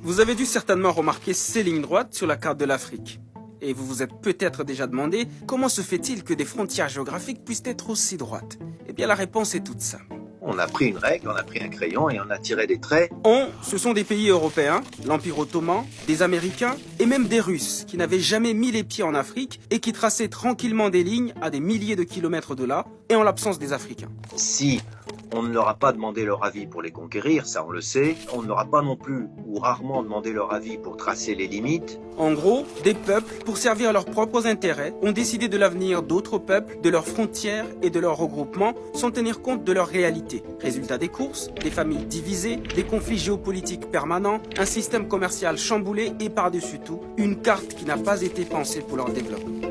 Vous avez dû certainement remarquer ces lignes droites sur la carte de l'Afrique. Et vous vous êtes peut-être déjà demandé comment se fait-il que des frontières géographiques puissent être aussi droites? Eh bien la réponse est toute simple. On a pris une règle, on a pris un crayon et on a tiré des traits. Ce sont des pays européens, l'Empire ottoman, des Américains et même des Russes qui n'avaient jamais mis les pieds en Afrique et qui traçaient tranquillement des lignes à des milliers de kilomètres de là et en l'absence des Africains. Si on ne leur a pas demandé leur avis pour les conquérir, ça on le sait, on ne leur a pas non plus ou rarement demandé leur avis pour tracer les limites. En gros, des peuples, pour servir leurs propres intérêts, ont décidé de l'avenir d'autres peuples, de leurs frontières et de leurs regroupements, sans tenir compte de leur réalité. Résultat des courses, des familles divisées, des conflits géopolitiques permanents, un système commercial chamboulé et par-dessus tout, une carte qui n'a pas été pensée pour leur développement.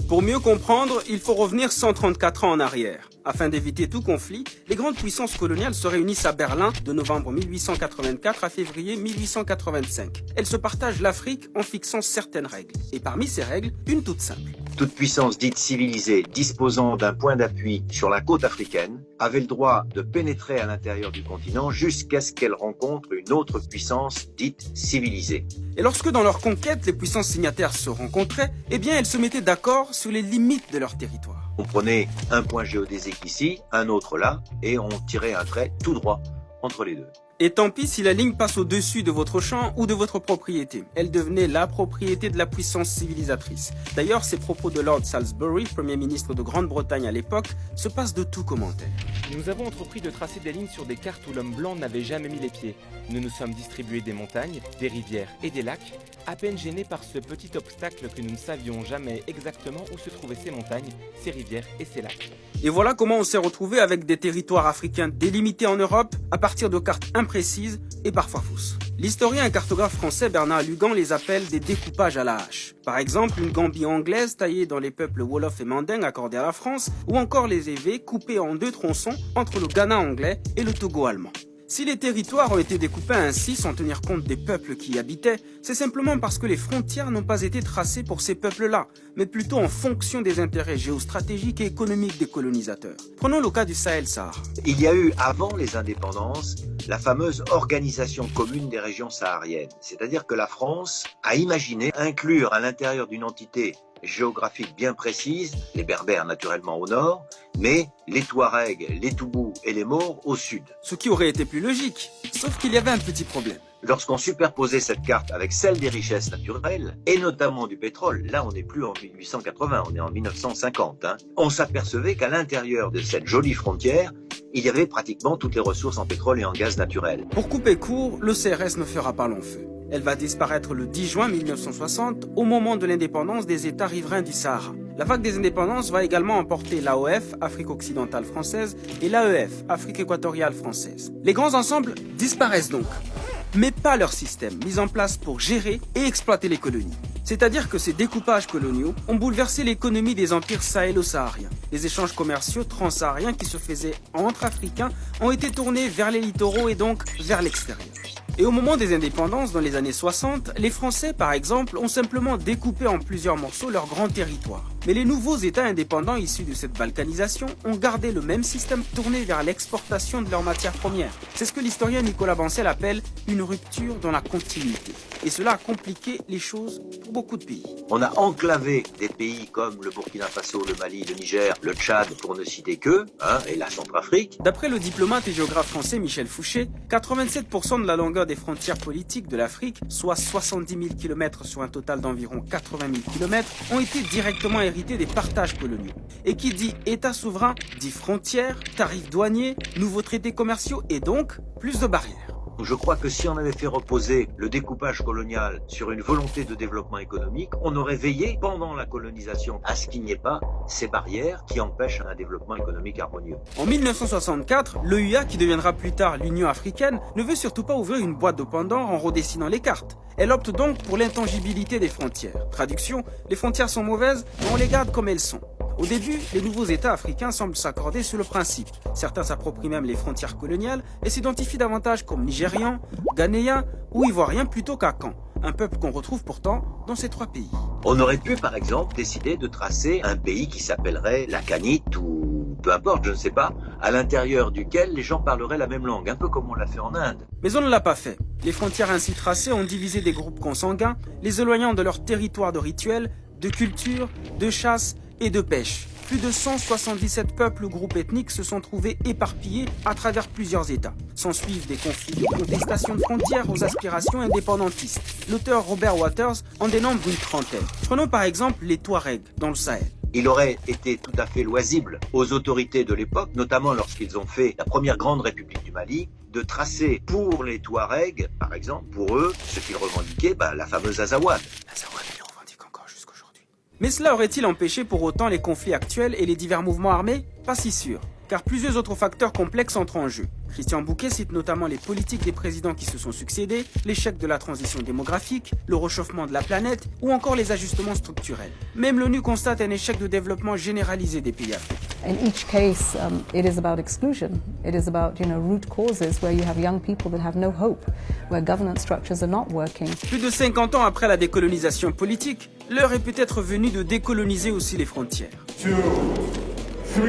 Pour mieux comprendre, il faut revenir 134 ans en arrière. Afin d'éviter tout conflit, les grandes puissances coloniales se réunissent à Berlin de novembre 1884 à février 1885. Elles se partagent l'Afrique en fixant certaines règles. Et parmi ces règles, une toute simple. Toute puissance dite civilisée disposant d'un point d'appui sur la côte africaine avait le droit de pénétrer à l'intérieur du continent jusqu'à ce qu'elle rencontre une autre puissance dite civilisée. Et lorsque dans leur conquête, les puissances signataires se rencontraient, eh bien elles se mettaient d'accord sur les limites de leur territoire. On prenait un point géodésique ici, un autre là, et on tirait un trait tout droit entre les deux. Et tant pis si la ligne passe au-dessus de votre champ ou de votre propriété. Elle devenait la propriété de la puissance civilisatrice. D'ailleurs, ces propos de Lord Salisbury, Premier ministre de Grande-Bretagne à l'époque, se passent de tout commentaire. Nous avons entrepris de tracer des lignes sur des cartes où l'homme blanc n'avait jamais mis les pieds. Nous nous sommes distribués des montagnes, des rivières et des lacs, à peine gênés par ce petit obstacle que nous ne savions jamais exactement où se trouvaient ces montagnes, ces rivières et ces lacs. Et voilà comment on s'est retrouvé avec des territoires africains délimités en Europe à partir de cartes imprécises et parfois fausses. L'historien et cartographe français Bernard Lugan les appelle des découpages à la hache. Par exemple, une Gambie anglaise taillée dans les peuples Wolof et Manding accordés à la France, ou encore les évés coupés en deux tronçons entre le Ghana anglais et le Togo allemand. Si les territoires ont été découpés ainsi sans tenir compte des peuples qui y habitaient, c'est simplement parce que les frontières n'ont pas été tracées pour ces peuples-là, mais plutôt en fonction des intérêts géostratégiques et économiques des colonisateurs. Prenons le cas du Sahel-Sahara. Il y a eu, avant les indépendances, la fameuse organisation commune des régions sahariennes. C'est-à-dire que la France a imaginé inclure à l'intérieur d'une entité géographique bien précise, les Berbères naturellement au nord, mais les Touaregs, les Toubous et les Maures au sud. Ce qui aurait été plus logique, sauf qu'il y avait un petit problème. Lorsqu'on superposait cette carte avec celle des richesses naturelles, et notamment du pétrole, là on n'est plus en 1880, on est en 1950, on s'apercevait qu'à l'intérieur de cette jolie frontière, il y avait pratiquement toutes les ressources en pétrole et en gaz naturel. Pour couper court, le CRS ne fera pas long feu. Elle va disparaître le 10 juin 1960, au moment de l'indépendance des États riverains du Sahara. La vague des indépendances va également emporter l'AOF, Afrique occidentale française, et l'AEF, Afrique équatoriale française. Les grands ensembles disparaissent donc, mais pas leur système, mis en place pour gérer et exploiter les colonies. C'est-à-dire que ces découpages coloniaux ont bouleversé l'économie des empires sahélo-sahariens. Les échanges commerciaux transsahariens qui se faisaient entre Africains ont été tournés vers les littoraux et donc vers l'extérieur. Et au moment des indépendances, dans les années 60, les Français, par exemple, ont simplement découpé en plusieurs morceaux leur grand territoire. Mais les nouveaux États indépendants issus de cette balkanisation ont gardé le même système tourné vers l'exportation de leurs matières premières. C'est ce que l'historien Nicolas Bancel appelle une rupture dans la continuité. Et cela a compliqué les choses pour beaucoup de pays. On a enclavé des pays comme le Burkina Faso, le Mali, le Niger, le Tchad, pour ne citer qu'eux, et la Centrafrique. D'après le diplomate et géographe français Michel Fouché, 87% de la longueur des frontières politiques de l'Afrique, soit 70 000 km sur un total d'environ 80 000 km, ont été directement hérités des partages coloniaux. Et qui dit État souverain, dit frontières, tarifs douaniers, nouveaux traités commerciaux et donc plus de barrières. Je crois que si on avait fait reposer le découpage colonial sur une volonté de développement économique, on aurait veillé pendant la colonisation à ce qu'il n'y ait pas ces barrières qui empêchent un développement économique harmonieux. En 1964, l'EUA, qui deviendra plus tard l'Union africaine, ne veut surtout pas ouvrir une boîte de Pandore en redessinant les cartes. Elle opte donc pour l'intangibilité des frontières. Traduction, les frontières sont mauvaises, mais on les garde comme elles sont. Au début, les nouveaux États africains semblent s'accorder sur le principe. Certains s'approprient même les frontières coloniales et s'identifient davantage comme Nigérians, Ghanéens ou Ivoiriens plutôt qu'à Caen, un peuple qu'on retrouve pourtant dans ces trois pays. On aurait pu par exemple décider de tracer un pays qui s'appellerait la Canite ou peu importe, je ne sais pas, à l'intérieur duquel les gens parleraient la même langue, un peu comme on l'a fait en Inde. Mais on ne l'a pas fait. Les frontières ainsi tracées ont divisé des groupes consanguins, les éloignant de leur territoire de rituels, de culture, de chasse et de pêche. Plus de 177 peuples ou groupes ethniques se sont trouvés éparpillés à travers plusieurs États. S'ensuivent des conflits de contestation de frontières aux aspirations indépendantistes. L'auteur Robert Waters en dénombre une trentaine. Prenons par exemple les Touaregs dans le Sahel. Il aurait été tout à fait loisible aux autorités de l'époque, notamment lorsqu'ils ont fait la première grande république du Mali, de tracer pour les Touaregs, par exemple, pour eux, ce qu'ils revendiquaient, la fameuse Azawad. Mais cela aurait-il empêché pour autant les conflits actuels et les divers mouvements armés? Pas si sûr, car plusieurs autres facteurs complexes entrent en jeu. Christian Bouquet cite notamment les politiques des présidents qui se sont succédés, l'échec de la transition démographique, le réchauffement de la planète ou encore les ajustements structurels. Même l'ONU constate un échec de développement généralisé des pays africains. In each case, it is about exclusion. It is about, root causes where you have young people that have no hope, where governance structures are not working. Plus de 50 ans après la décolonisation politique, l'heure est peut-être venue de décoloniser aussi les frontières. 2, 3.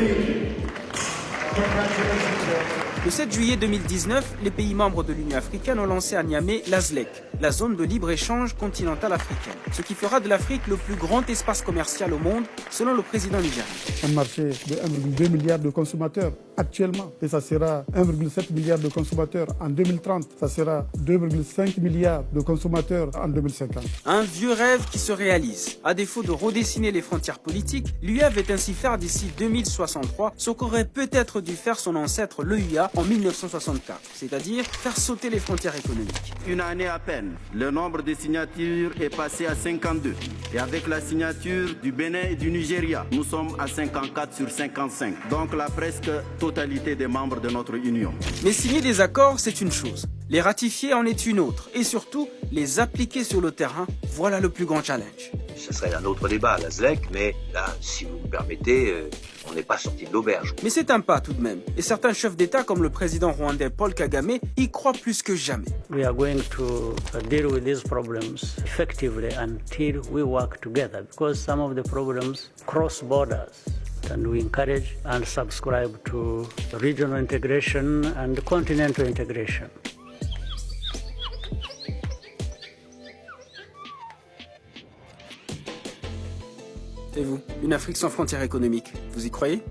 Le 7 juillet 2019, les pays membres de l'Union africaine ont lancé à Niamey la ZLEC, la zone de libre-échange continentale africaine, ce qui fera de l'Afrique le plus grand espace commercial au monde, selon le président nigérien. Un marché de 1,2 milliard de consommateurs actuellement, et ça sera 1,7 milliard de consommateurs en 2030, ça sera 2,5 milliards de consommateurs en 2050. Un vieux rêve qui se réalise. À défaut de redessiner les frontières politiques, l'UE veut ainsi faire d'ici 2063 ce qu'aurait peut-être dû faire son ancêtre l'EUA en 1964, c'est-à-dire faire sauter les frontières économiques. Une année à peine, le nombre de signatures est passé à 52. Et avec la signature du Bénin et du Nigeria, nous sommes à 54 sur 55. Donc la presque totalité des membres de notre union. Mais signer des accords, c'est une chose. Les ratifier en est une autre. Et surtout, les appliquer sur le terrain, voilà le plus grand challenge. Ce serait un autre débat, la ZLEC, mais là, si vous me permettez, on n'est pas sorti de l'auberge. Mais c'est un pas tout de même. Et certains chefs d'État, comme le président rwandais Paul Kagame, y croient plus que jamais. We are going to deal with these problems effectively until we work together, because some of the problems cross borders. And we encourage and subscribe to regional integration and continental integration. Et vous, une Afrique sans frontières économiques, vous y croyez ?